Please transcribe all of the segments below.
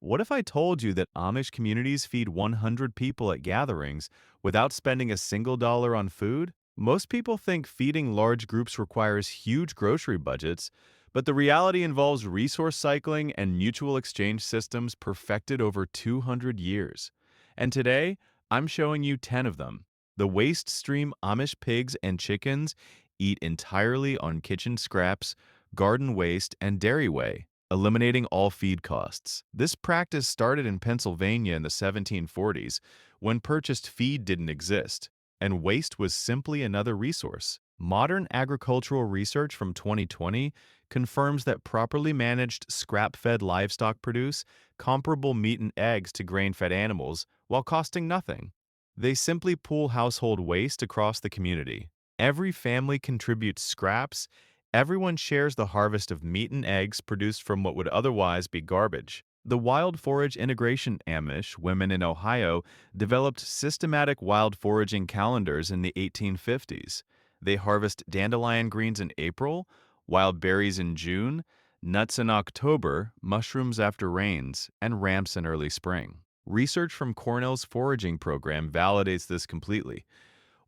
What if I told you that Amish communities feed 100 people at gatherings without spending a single dollar on food? Most people think feeding large groups requires huge grocery budgets, but the reality involves resource cycling and mutual exchange systems perfected over 200 years. And today, I'm showing you 10 of them. The waste stream Amish pigs and chickens eat entirely on kitchen scraps, garden waste, and dairy whey, eliminating all feed costs. This practice started in Pennsylvania in the 1740s when purchased feed didn't exist, and waste was simply another resource. Modern agricultural research from 2020 confirms that properly managed scrap-fed livestock produce comparable meat and eggs to grain-fed animals while costing nothing. They simply pool household waste across the community. Every family contributes scraps. Everyone shares the harvest of meat and eggs produced from what would otherwise be garbage. The wild forage integration Amish women in Ohio developed systematic wild foraging calendars in the 1850s. They harvest dandelion greens in April, wild berries in June, nuts in October, mushrooms after rains, and ramps in early spring. Research from Cornell's foraging program validates this completely.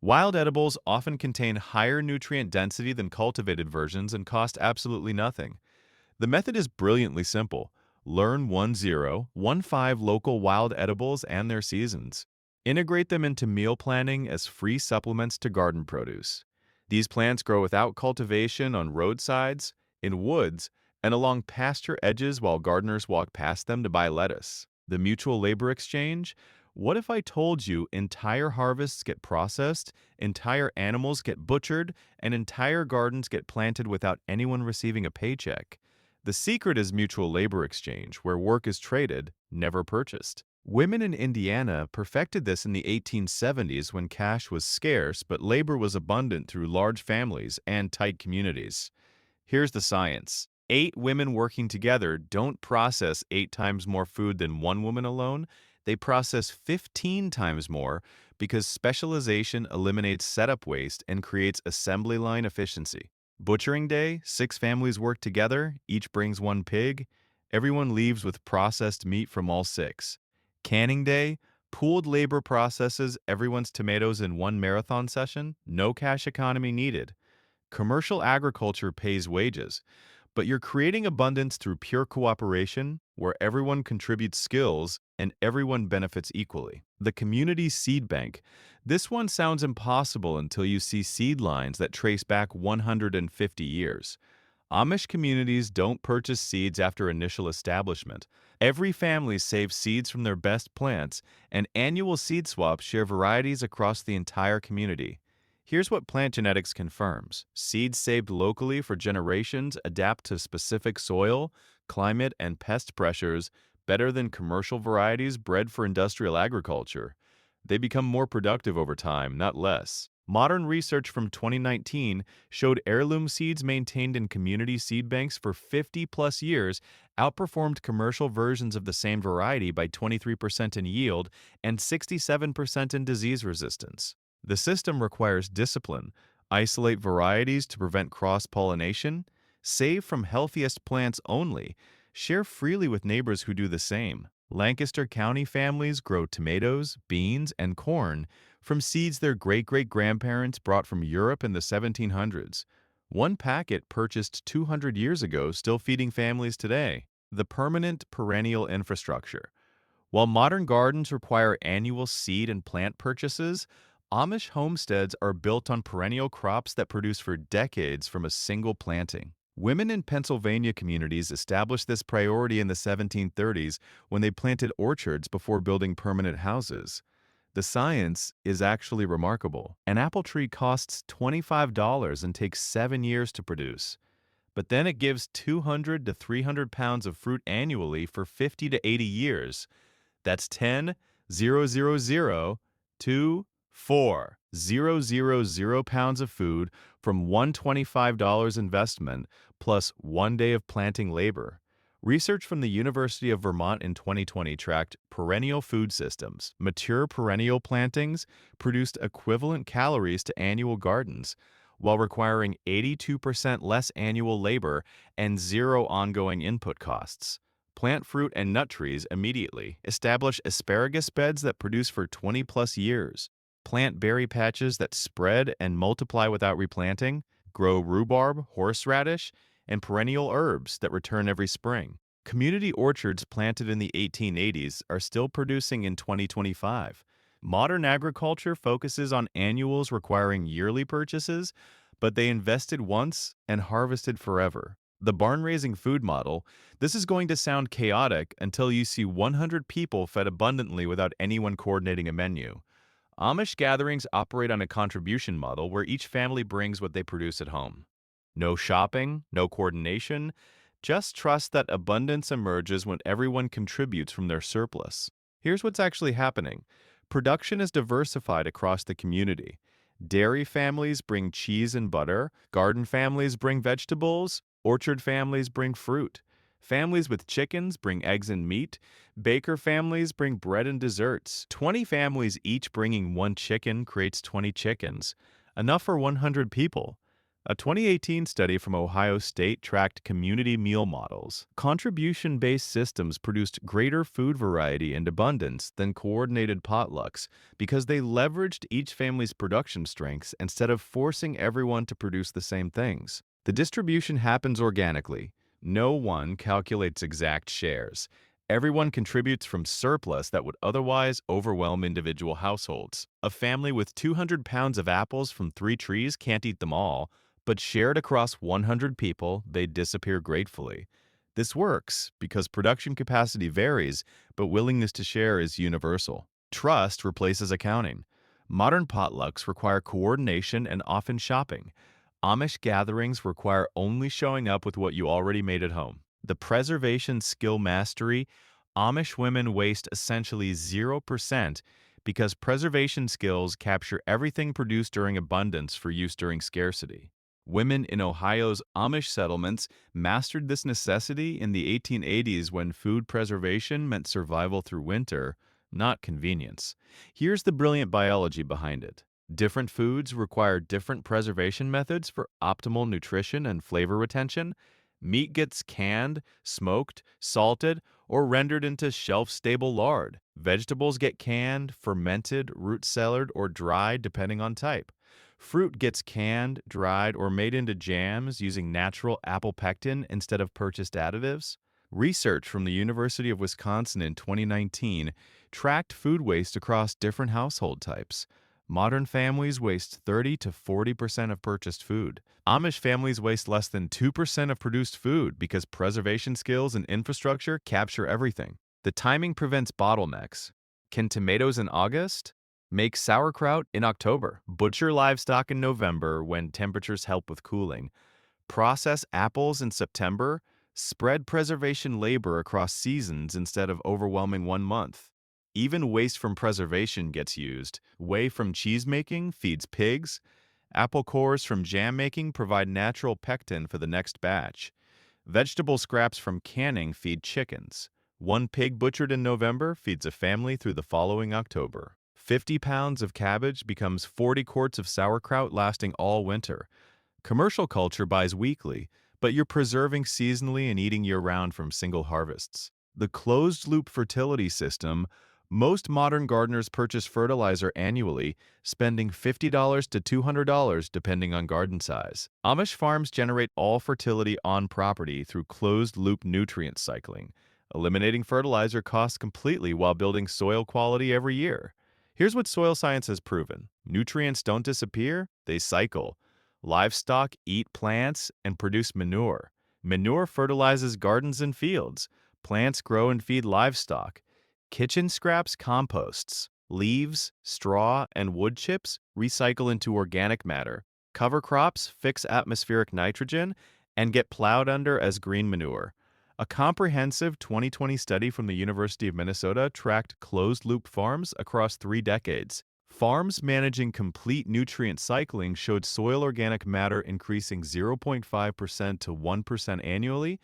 Wild edibles often contain higher nutrient density than cultivated versions and cost absolutely nothing. The method is brilliantly simple. Learn 15 local wild edibles and their seasons. Integrate them into meal planning as free supplements to garden produce. These plants grow without cultivation on roadsides, in woods, and along pasture edges while gardeners walk past them to buy lettuce. The mutual labor exchange? What if I told you entire harvests get processed, entire animals get butchered, and entire gardens get planted without anyone receiving a paycheck? The secret is mutual labor exchange, where work is traded, never purchased. Women in Indiana perfected this in the 1870s when cash was scarce but labor was abundant through large families and tight communities. Here's the science. 8 women working together don't process 8 times more food than one woman alone. They process 15 times more because specialization eliminates setup waste and creates assembly line efficiency. Butchering day, 6 families work together, each brings one pig. Everyone leaves with processed meat from all 6. Canning day, pooled labor processes everyone's tomatoes in one marathon session, no cash economy needed. Commercial agriculture pays wages, but you're creating abundance through pure cooperation where everyone contributes skills and everyone benefits equally. The community seed bank. This one sounds impossible until you see seed lines that trace back 150 years. Amish communities don't purchase seeds after initial establishment. Every family saves seeds from their best plants, and annual seed swaps share varieties across the entire community. Here's what plant genetics confirms. Seeds saved locally for generations adapt to specific soil, climate, and pest pressures better than commercial varieties bred for industrial agriculture. They become more productive over time, not less. Modern research from 2019 showed heirloom seeds maintained in community seed banks for 50 plus years outperformed commercial versions of the same variety by 23% in yield and 67% in disease resistance. The system requires discipline, isolate varieties to prevent cross-pollination, save from healthiest plants only, share freely with neighbors who do the same. Lancaster County families grow tomatoes, beans, and corn from seeds their great-great-grandparents brought from Europe in the 1700s. One packet purchased 200 years ago still feeding families today. The permanent perennial infrastructure. While modern gardens require annual seed and plant purchases, Amish homesteads are built on perennial crops that produce for decades from a single planting. Women in Pennsylvania communities established this priority in the 1730s when they planted orchards before building permanent houses. The science is actually remarkable. An apple tree costs $25 and takes 7 years to produce. But then it gives 200 to 300 pounds of fruit annually for 50 to 80 years. That's 10,000,2,4,000 pounds of food from $125 investment plus 1 day of planting labor. Research from the University of Vermont in 2020 tracked perennial food systems. Mature perennial plantings produced equivalent calories to annual gardens, while requiring 82% less annual labor and zero ongoing input costs. Plant fruit and nut trees immediately. Establish asparagus beds that produce for 20 plus years. Plant berry patches that spread and multiply without replanting. Grow rhubarb, horseradish, and perennial herbs that return every spring. Community orchards planted in the 1880s are still producing in 2025. Modern agriculture focuses on annuals requiring yearly purchases, but they invested once and harvested forever. The barn raising food model, this is going to sound chaotic until you see 100 people fed abundantly without anyone coordinating a menu. Amish gatherings operate on a contribution model where each family brings what they produce at home. No shopping, no coordination, just trust that abundance emerges when everyone contributes from their surplus. Here's what's actually happening. Production is diversified across the community. Dairy families bring cheese and butter, garden families bring vegetables, orchard families bring fruit. Families with chickens bring eggs and meat. Baker families bring bread and desserts. 20 families each bringing one chicken creates 20 chickens, enough for 100 people. A 2018 study from Ohio State tracked community meal models. Contribution-based systems produced greater food variety and abundance than coordinated potlucks because they leveraged each family's production strengths instead of forcing everyone to produce the same things. The distribution happens organically. No one calculates exact shares. Everyone contributes from surplus that would otherwise overwhelm individual households. A family with 200 pounds of apples from 3 trees can't eat them all, but shared across 100 people, they disappear gratefully. This works because production capacity varies, but willingness to share is universal. Trust replaces accounting. Modern potlucks require coordination and often shopping. Amish gatherings require only showing up with what you already made at home. The preservation skill mastery, Amish women waste essentially 0% because preservation skills capture everything produced during abundance for use during scarcity. Women in Ohio's Amish settlements mastered this necessity in the 1880s when food preservation meant survival through winter, not convenience. Here's the brilliant biology behind it. Different foods require different preservation methods for optimal nutrition and flavor retention. Meat gets canned, smoked, salted, or rendered into shelf-stable lard. Vegetables get canned, fermented, root-cellared, or dried depending on type. Fruit gets canned, dried, or made into jams using natural apple pectin instead of purchased additives. Research from the University of Wisconsin in 2019 tracked food waste across different household types. Modern families waste 30 to 40% of purchased food. Amish families waste less than 2% of produced food because preservation skills and infrastructure capture everything. The timing prevents bottlenecks. Can tomatoes in August? Make sauerkraut in October. Butcher livestock in November when temperatures help with cooling. Process apples in September. Spread preservation labor across seasons instead of overwhelming one month. Even waste from preservation gets used. Whey from cheese making feeds pigs. Apple cores from jam making provide natural pectin for the next batch. Vegetable scraps from canning feed chickens. One pig butchered in November feeds a family through the following October. 50 pounds of cabbage becomes 40 quarts of sauerkraut lasting all winter. Commercial culture buys weekly, but you're preserving seasonally and eating year-round from single harvests. The closed-loop fertility system, most modern gardeners purchase fertilizer annually, spending $50 to $200 depending on garden size. Amish farms generate all fertility on property through closed-loop nutrient cycling, eliminating fertilizer costs completely while building soil quality every year. Here's what soil science has proven. Nutrients don't disappear, they cycle. Livestock eat plants and produce manure. Manure fertilizes gardens and fields. Plants grow and feed livestock. Kitchen scraps composts. Leaves, straw, and wood chips recycle into organic matter. Cover crops fix atmospheric nitrogen and get plowed under as green manure. A comprehensive 2020 study from the University of Minnesota tracked closed-loop farms across 3 decades. Farms managing complete nutrient cycling showed soil organic matter increasing 0.5% to 1% annually,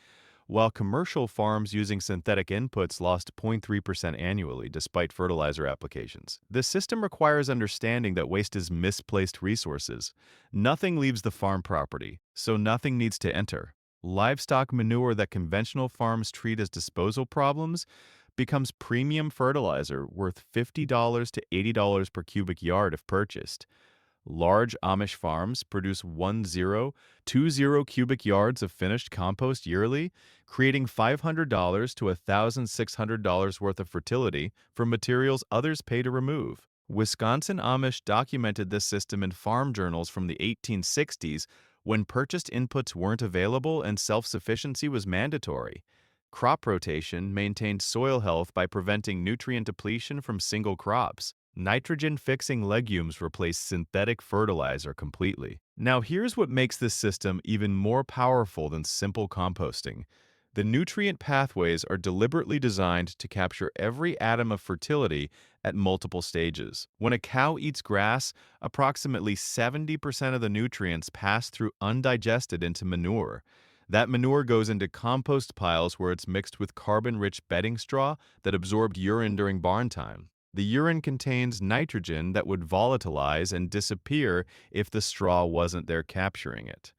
while commercial farms using synthetic inputs lost 0.3% annually despite fertilizer applications. This system requires understanding that waste is misplaced resources. Nothing leaves the farm property, so nothing needs to enter. Livestock manure that conventional farms treat as disposal problems becomes premium fertilizer worth $50 to $80 per cubic yard if purchased. Large Amish farms produce 1020 cubic yards of finished compost yearly, creating $500 to $1,600 worth of fertility from materials others pay to remove. Wisconsin Amish documented this system in farm journals from the 1860s when purchased inputs weren't available and self-sufficiency was mandatory. Crop rotation maintained soil health by preventing nutrient depletion from single crops. Nitrogen-fixing legumes replace synthetic fertilizer completely. Now here's what makes this system even more powerful than simple composting. The nutrient pathways are deliberately designed to capture every atom of fertility at multiple stages. When a cow eats grass, approximately 70% of the nutrients pass through undigested into manure. That manure goes into compost piles where it's mixed with carbon-rich bedding straw that absorbed urine during barn time. The urine contains nitrogen that would volatilize and disappear if the straw wasn't there capturing it.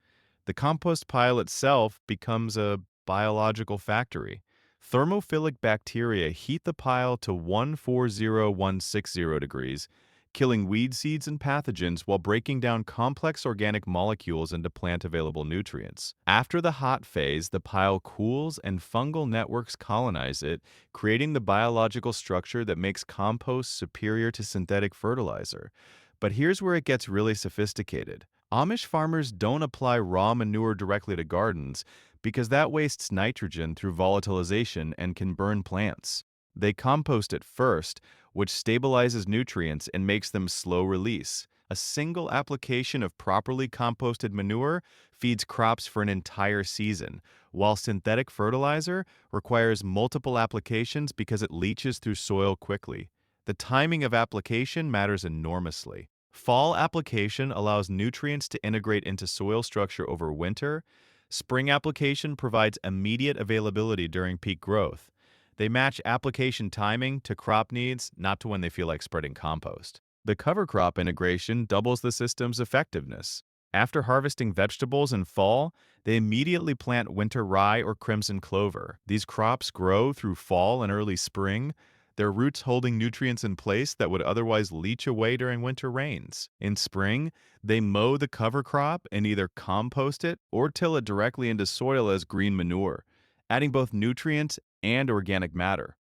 The compost pile itself becomes a biological factory. Thermophilic bacteria heat the pile to 140160 degrees, killing weed seeds and pathogens while breaking down complex organic molecules into plant-available nutrients. After the hot phase, the pile cools and fungal networks colonize it, creating the biological structure that makes compost superior to synthetic fertilizer. But here's where it gets really sophisticated. Amish farmers don't apply raw manure directly to gardens because that wastes nitrogen through volatilization and can burn plants. They compost it first, which stabilizes nutrients and makes them slow release. A single application of properly composted manure feeds crops for an entire season, while synthetic fertilizer requires multiple applications because it leaches through soil quickly. The timing of application matters enormously. Fall application allows nutrients to integrate into soil structure over winter. Spring application provides immediate availability during peak growth. They match application timing to crop needs, not to when they feel like spreading compost. The cover crop integration doubles the system's effectiveness. After harvesting vegetables in fall, they immediately plant winter rye or crimson clover. These crops grow through fall and early spring, their roots holding nutrients in place that would otherwise leach away during winter rains. In spring, they mow the cover crop and either compost it or till it directly into soil as green manure, adding both nutrients and organic matter.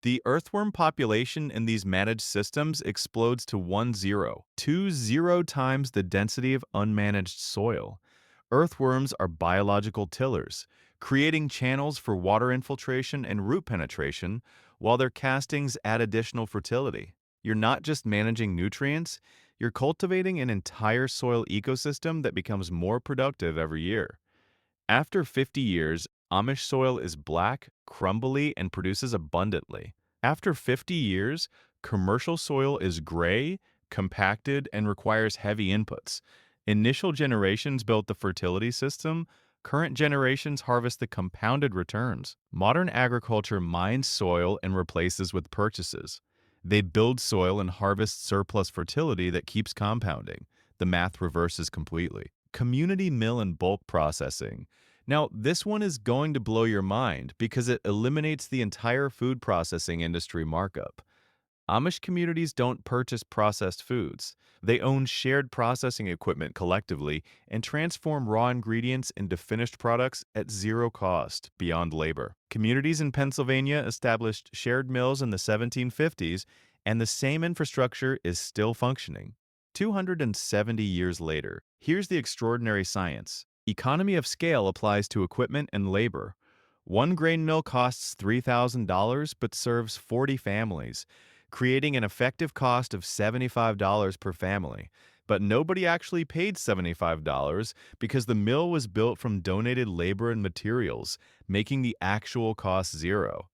The earthworm population in these managed systems explodes to 10 times the density of unmanaged soil. Earthworms are biological tillers, creating channels for water infiltration and root penetration, while their castings add additional fertility. You're not just managing nutrients, you're cultivating an entire soil ecosystem that becomes more productive every year. After 50 years, Amish soil is black, crumbly, and produces abundantly. After 50 years, commercial soil is gray, compacted, and requires heavy inputs. Initial generations built the fertility system. Current generations harvest the compounded returns. Modern agriculture mines soil and replaces with purchases. They build soil and harvest surplus fertility that keeps compounding. The math reverses completely. Community mill and bulk processing. Now, this one is going to blow your mind because it eliminates the entire food processing industry markup. Amish communities don't purchase processed foods. They own shared processing equipment collectively and transform raw ingredients into finished products at zero cost beyond labor. Communities in Pennsylvania established shared mills in the 1750s, and the same infrastructure is still functioning. 270 years later, here's the extraordinary science. Economy of scale applies to equipment and labor. One grain mill costs $3,000 but serves 40 families, creating an effective cost of $75 per family. But nobody actually paid $75 because the mill was built from donated labor and materials, making the actual cost zero.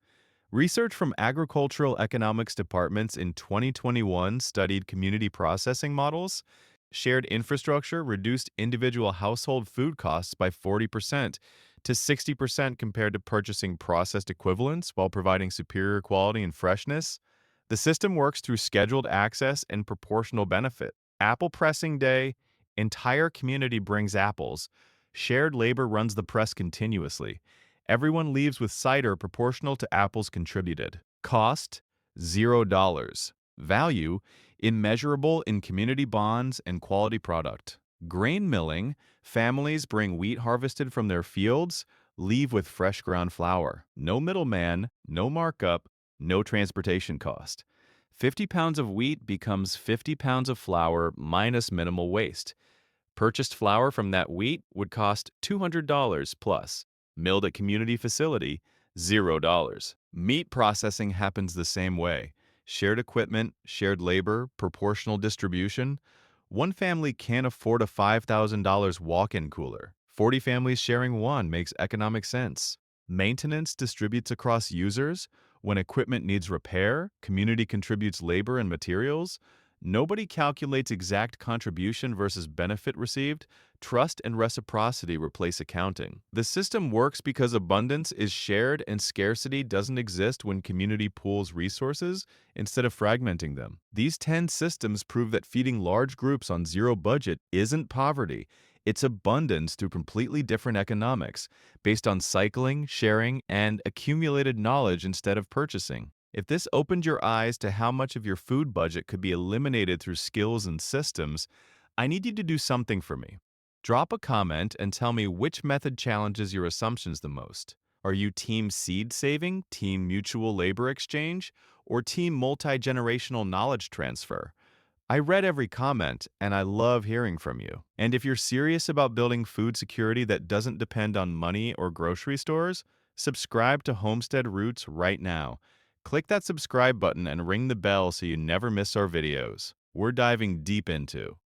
Research from agricultural economics departments in 2021 studied community processing models. Shared infrastructure reduced individual household food costs by 40% to 60% compared to purchasing processed equivalents while providing superior quality and freshness. The system works through scheduled access and proportional benefit. Apple pressing day, entire community brings apples. Shared labor runs the press continuously. Everyone leaves with cider proportional to apples contributed. Cost $0. Value immeasurable in community bonds and quality product. Grain milling, families bring wheat harvested from their fields, leave with fresh ground flour. No middleman, no markup, no transportation cost. 50 pounds of wheat becomes 50 pounds of flour minus minimal waste. Purchased flour from that wheat would cost $200 plus. Milled at community facility, $0. Meat processing happens the same way. Shared equipment, shared labor, proportional distribution. One family can't afford a $5,000 walk-in cooler. 40 families sharing one makes economic sense. Maintenance distributes across users. When equipment needs repair, community contributes labor and materials. Nobody calculates exact contribution versus benefit received. Trust and reciprocity replace accounting. The system works because abundance is shared and scarcity doesn't exist when community pools resources instead of fragmenting them. These 10 systems prove that feeding large groups on zero budget isn't poverty. It's abundance through completely different economics, based on cycling, sharing, and accumulated knowledge instead of purchasing. If this opened your eyes to how much of your food budget could be eliminated through skills and systems, I need you to do something for me. Drop a comment and tell me which method challenges your assumptions the most. Are you team seed saving, team mutual labor exchange, or team multi-generational knowledge transfer? I read every comment, and I love hearing from you. And if you're serious about building food security that doesn't depend on money or grocery stores, subscribe to Homestead Roots right now. Click that subscribe button and ring the bell so you never miss our videos. We're diving deep into